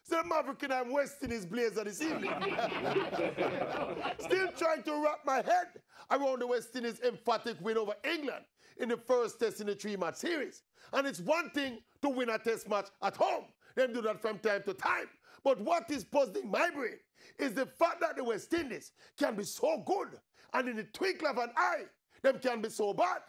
So the Maverick and West Indies blazer this evening. Still trying to wrap my head around the West Indies' emphatic win over England in the first test in the 3-match series. And it's one thing to win a test match at home. Them do that from time to time. But what is puzzling my brain is the fact that the West Indies can be so good, and in the twinkle of an eye, them can be so bad.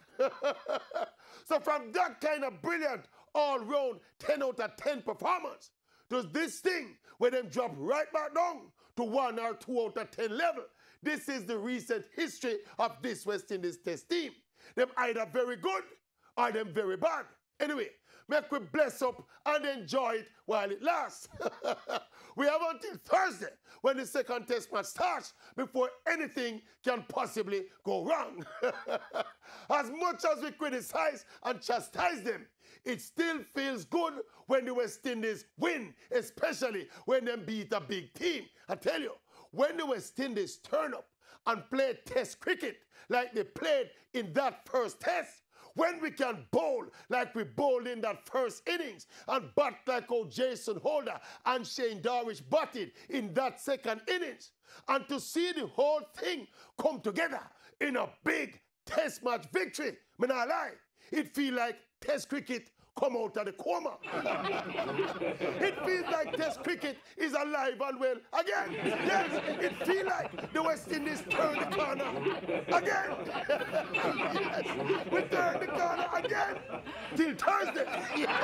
So from that kind of brilliant, all-round 10 out of 10 performance, does this thing where them drop right back down to 1 or 2 out of 10 level? This is the recent history of this West Indies test team. Them either very good or them very bad. Anyway, make we bless up and enjoy it while it lasts. We have until Thursday when the second test match starts before anything can possibly go wrong. As much as we criticize and chastise them, it still feels good when the West Indies win, especially when they beat a big team. I tell you, when the West Indies turn up and play test cricket like they played in that first test, when we can bowl like we bowled in that first innings and bat like old Jason Holder and Shane Darvish batted in that second innings, and to see the whole thing come together in a big test match victory, me not lie, it feel like test cricket come out of the coma. It feels like test cricket is alive and well again. Yes, it feels like the West Indies turn the corner again. Yes, we turn the corner again till Thursday. Yes.